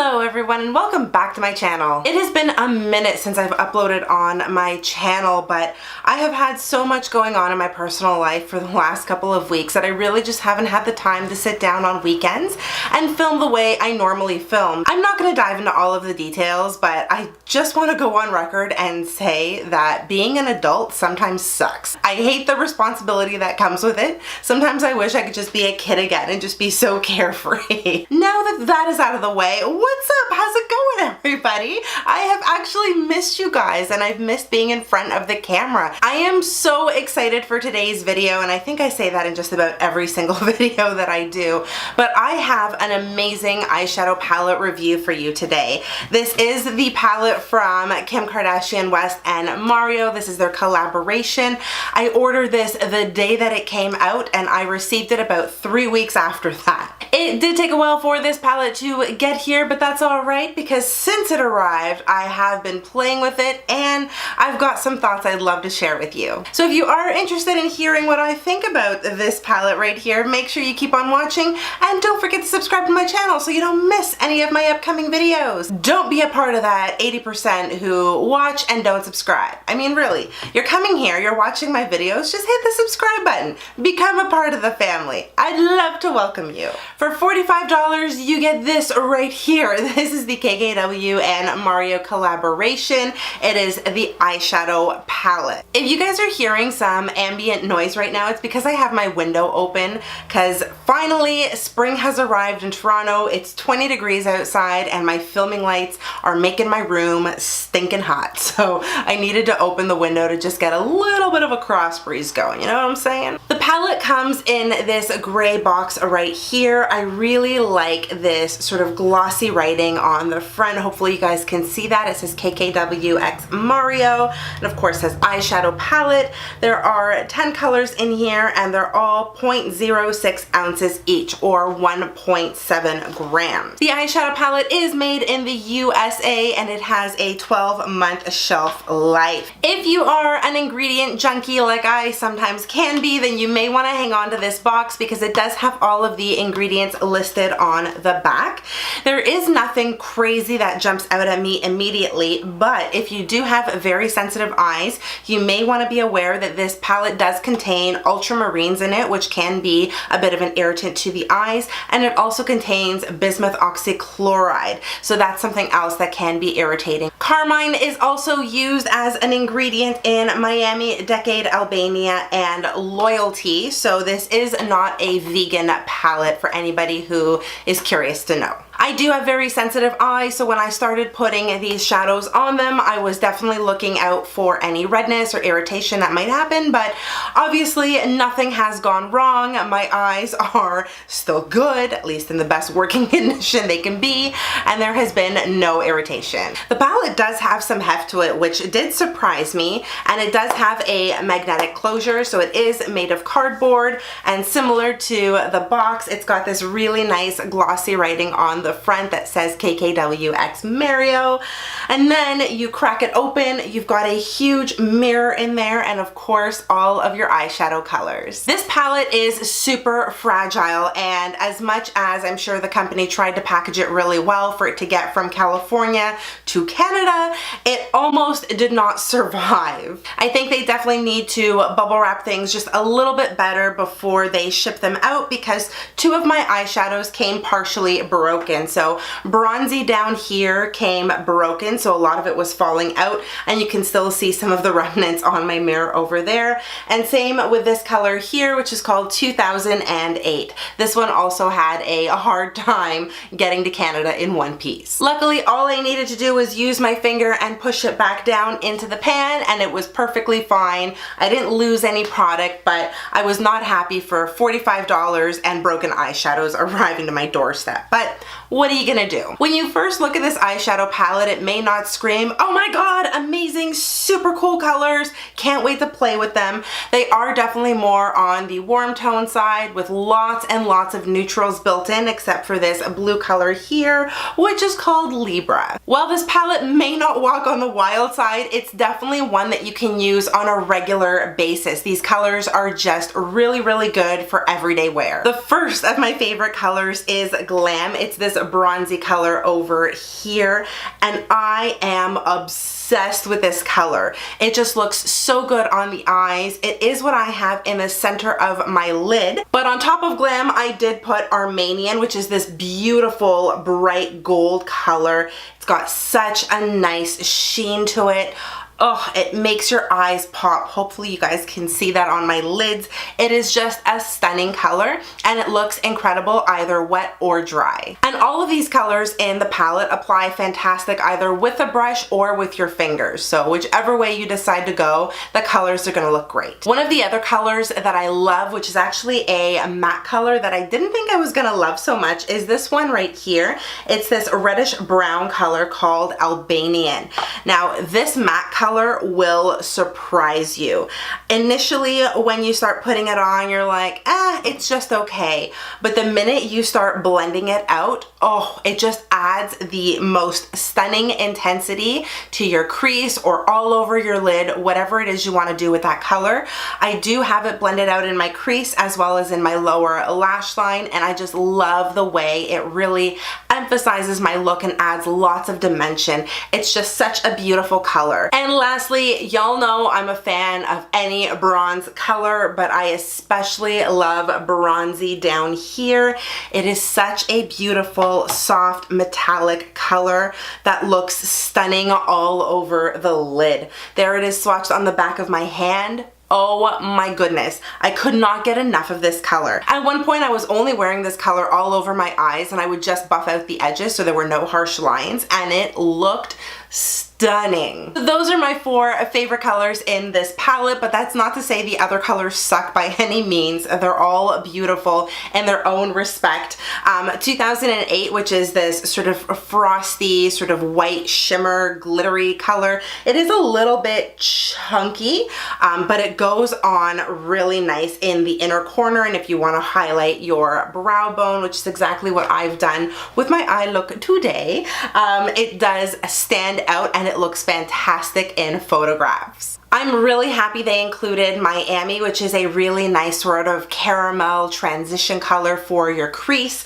Hello everyone and welcome back to my channel. It has been a minute since I've uploaded on my channel, but I have had so much going on in my personal life for the last couple of weeks that I really just haven't had the time to sit down on weekends and film the way I normally film. I'm not going to dive into all of the details, but I just want to go on record and say that being an adult sometimes sucks. I hate the responsibility that comes with it. Sometimes I wish I could just be a kid again and just be so carefree. Now that that is out of the way, what's up? How's it going, everybody? I have actually missed you guys and I've missed being in front of the camera. I am so excited for today's video, and I think I say that in just about every single video that I do, but I have an amazing eyeshadow palette review for you today. This is the palette from Kim Kardashian West and Mario. This is their collaboration. I ordered this the day that it came out and I received it about 3 weeks after that. It did take a while for this palette to get here, but that's alright because since it arrived, I have been playing with it and I've got some thoughts I'd love to share with you. So if you are interested in hearing what I think about this palette right here, make sure you keep on watching and don't forget to subscribe to my channel so you don't miss any of my upcoming videos. Don't be a part of that 80% who watch and don't subscribe. I mean, really, you're coming here, you're watching my videos, just hit the subscribe button. Become a part of the family. I'd love to welcome you. For $45, you get this right here. This is the KKW and Mario collaboration. It is the eyeshadow palette. If you guys are hearing some ambient noise right now, it's because I have my window open because finally spring has arrived in Toronto. It's 20 degrees outside and my filming lights are making my room stinking hot. So I needed to open the window to just get a little bit of a cross breeze going, you know what I'm saying? The palette comes in this gray box right here. I really like this sort of glossy writing on the front. Hopefully you guys can see that. It says KKW x Mario, and of course says eyeshadow palette. There are 10 colors in here and they're all 0.06 ounces each, or 1.7 grams. The eyeshadow palette is made in the USA and it has a 12-month shelf life. If you are an ingredient junkie like I sometimes can be, then you may want to hang on to this box because it does have all of the ingredients listed on the back. There is nothing crazy that jumps out at me immediately, but if you do have very sensitive eyes, you may want to be aware that this palette does contain ultramarines in it, which can be a bit of an irritant to the eyes, and it also contains bismuth oxychloride, so that's something else that can be irritating. Carmine is also used as an ingredient in Miami, Decade, Albania, and Loyalty, so this is not a vegan palette for anybody who is curious to know. I do have very sensitive eyes, so when I started putting these shadows on them, I was definitely looking out for any redness or irritation that might happen, but obviously nothing has gone wrong. My eyes are still good, at least in the best working condition they can be, and there has been no irritation. The palette does have some heft to it, which did surprise me, and it does have a magnetic closure, so it is made of cardboard, and similar to the box, it's got this really nice glossy writing on the front that says KKW x Mario, and then you crack it open, you've got a huge mirror in there, and of course all of your eyeshadow colors. This palette is super fragile, and as much as I'm sure the company tried to package it really well for it to get from California to Canada, it almost did not survive. I think they definitely need to bubble wrap things just a little bit better before they ship them out, because 2 of my eyeshadows came partially broken. So bronzy down here came broken, so a lot of it was falling out, and you can still see some of the remnants on my mirror over there. And same with this color here, which is called 2008. This one also had a hard time getting to Canada in one piece. Luckily, all I needed to do was use my finger and push it back down into the pan, and it was perfectly fine. I didn't lose any product, but I was not happy for $45 and broken eyeshadows arriving to my doorstep. But what are you gonna do? When you first look at this eyeshadow palette, it may not scream, oh my god, amazing, super cool colors, can't wait to play with them. They are definitely more on the warm tone side with lots and lots of neutrals built in, except for this blue color here, which is called Libra. While this palette may not walk on the wild side, it's definitely one that you can use on a regular basis. These colors are just really, really good for everyday wear. The first of my favorite colors is Glam. It's this this bronzy color over here, and I am obsessed with this color. It just looks so good on the eyes. It is what I have in the center of my lid, but on top of Glam I did put Armenian, which is this beautiful bright gold color. It's got such a nice sheen to it. Oh, it makes your eyes pop. Hopefully you guys can see that on my lids. It is just a stunning color, and it looks incredible either wet or dry. And all of these colors in the palette apply fantastic either with a brush or with your fingers. So whichever way you decide to go, the colors are gonna look great. One of the other colors that I love, which is actually a matte color that I didn't think I was gonna love so much, is this one right here. It's this reddish brown color called Albanian. Now this matte color will surprise you. Initially, when you start putting it on, you're like, it's just okay. But the minute you start blending it out, oh, it just adds the most stunning intensity to your crease or all over your lid, whatever it is you want to do with that color. I do have it blended out in my crease as well as in my lower lash line, and I just love the way it really emphasizes my look and adds lots of dimension. It's just such a beautiful color. And lastly, y'all know I'm a fan of any bronze color, but I especially love bronzy down here. It is such a beautiful, soft, metallic color that looks stunning all over the lid. There it is swatched on the back of my hand. Oh my goodness, I could not get enough of this color. At one point I was only wearing this color all over my eyes, and I would just buff out the edges so there were no harsh lines, and it looked stunning. Those are my 4 favorite colors in this palette, but that's not to say the other colors suck by any means. They're all beautiful in their own respect. 2008, which is this sort of frosty, sort of white shimmer, glittery color. It is a little bit chunky, but it goes on really nice in the inner corner, and if you want to highlight your brow bone, which is exactly what I've done with my eye look today, it does stand out and it looks fantastic in photographs. I'm really happy they included Miami, which is a really nice sort of caramel transition color for your crease.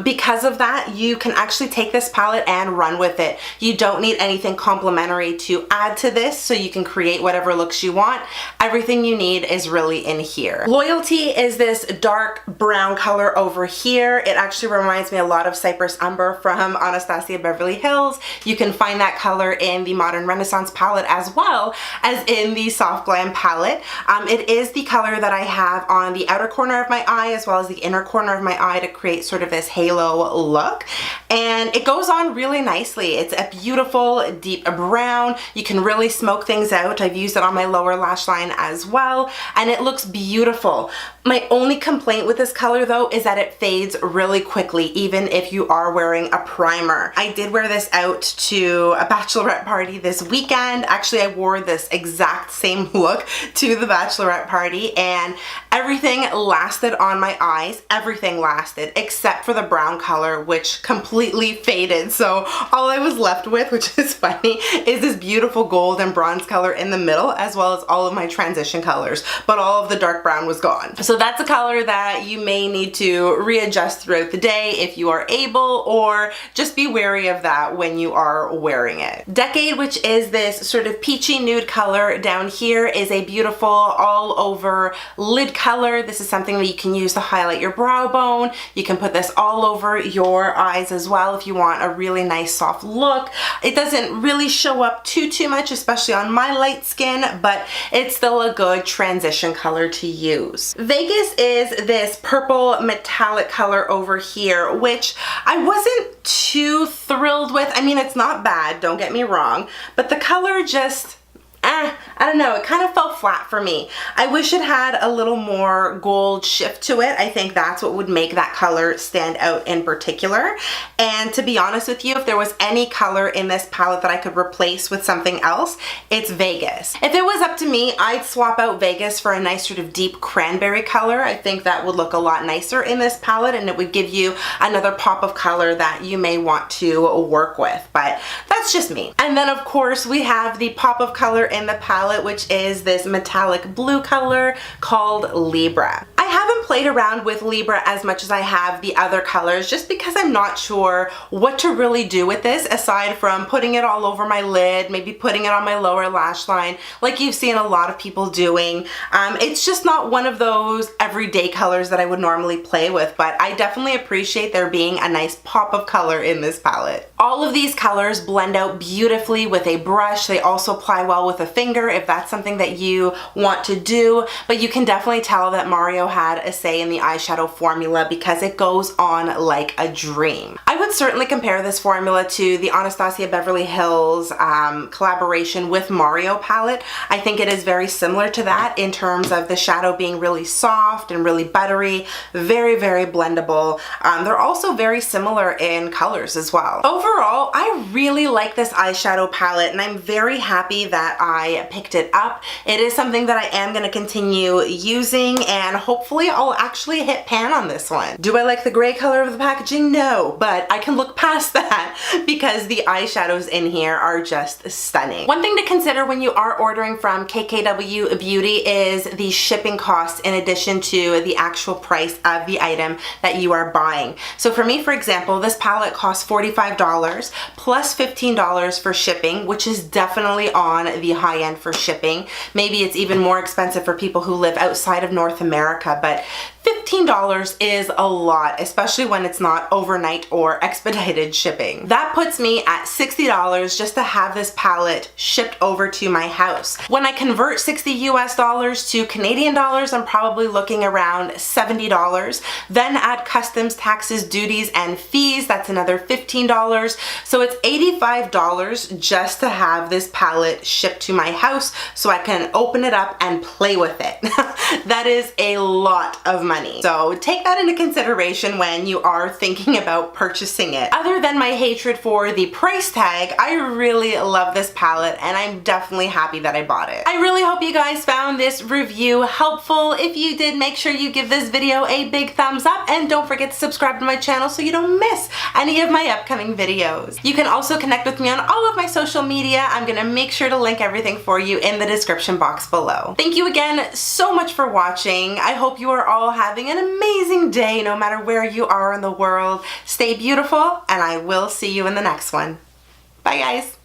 Because of that, you can actually take this palette and run with it. You don't need anything complementary to add to this, so you can create whatever looks you want. Everything you need is really in here. Loyalty is this dark brown color over here. It actually reminds me a lot of Cypress Umber from Anastasia Beverly Hills. You can find that color in the Modern Renaissance palette as well as in the Soft Glam palette. It is the color that I have on the outer corner of my eye as well as the inner corner of my eye to create sort of this halo look, and it goes on really nicely. It's a beautiful deep brown. You can really smoke things out. I've used it on my lower lash line as well, and it looks beautiful. My only complaint with this color though is that it fades really quickly, even if you are wearing a primer. I did wear this out to a bachelorette party this weekend. Actually, I wore this exact same look to the bachelorette party, and everything lasted on my eyes. Everything lasted except for the brown color, which completely faded. So all I was left with, which is funny, is this beautiful gold and bronze color in the middle, as well as all of my transition colors, but all of the dark brown was gone. So that's a color that you may need to readjust throughout the day if you are able, or just be wary of that when you are wearing it. Decade, which is this sort of peachy nude color down here, is a beautiful all over lid color. This is something that you can use to highlight your brow bone. You can put this all over your eyes as well if you want a really nice soft look. It doesn't really show up too much, especially on my light skin, but it's still a good transition color to use. Vegas is this purple metallic color over here, which I wasn't too thrilled with. I mean, it's not bad, don't get me wrong, but the color just, I don't know, it kind of fell flat for me. I wish it had a little more gold shift to it. I think that's what would make that color stand out in particular. And to be honest with you, if there was any color in this palette that I could replace with something else, it's Vegas. If it was up to me, I'd swap out Vegas for a nice sort of deep cranberry color. I think that would look a lot nicer in this palette, and it would give you another pop of color that you may want to work with, but that's just me. And then of course we have the pop of color in the palette, which is this metallic blue color called Libra. I haven't played around with Libra as much as I have the other colors just because I'm not sure what to really do with this aside from putting it all over my lid, maybe putting it on my lower lash line like you've seen a lot of people doing. It's just not one of those everyday colors that I would normally play with, but I definitely appreciate there being a nice pop of color in this palette. All of these colors blend out beautifully with a brush. They also apply well with a finger if that's something that you want to do, but you can definitely tell that Mario had a say in the eyeshadow formula because it goes on like a dream. I would certainly compare this formula to the Anastasia Beverly Hills collaboration with Mario palette. I think it is very similar to that in terms of the shadow being really soft and really buttery, very, very blendable. They're also very similar in colors as well. Overall, I really like this eyeshadow palette and I'm very happy that I picked it up. It is something that I am going to continue using and hopefully I'll actually hit pan on this one. Do I like the gray color of the packaging? No, but I can look past that because the eyeshadows in here are just stunning. One thing to consider when you are ordering from KKW Beauty is the shipping costs in addition to the actual price of the item that you are buying. So for me, for example, this palette costs $45 plus $15 for shipping, which is definitely on the high end for shipping. Maybe it's even more expensive for people who live outside of North America, but $15 is a lot, especially when it's not overnight or expedited shipping. That puts me at $60 just to have this palette shipped over to my house. When I convert 60 US dollars to Canadian dollars, I'm probably looking around $70. Then add customs, taxes, duties, and fees, that's another $15. So it's $85 just to have this palette shipped to my house so I can open it up and play with it. That is a lot of money. So take that into consideration when you are thinking about purchasing it. Other than my hatred for the price tag, I really love this palette and I'm definitely happy that I bought it. I really hope you guys found this review helpful. If you did, make sure you give this video a big thumbs up and don't forget to subscribe to my channel so you don't miss any of my upcoming videos. You can also connect with me on all of my social media. I'm gonna make sure to link everything for you in the description box below. Thank you again so much for watching. I hope you are all having an amazing day no matter where you are in the world. Stay beautiful and I will see you in the next one. Bye guys.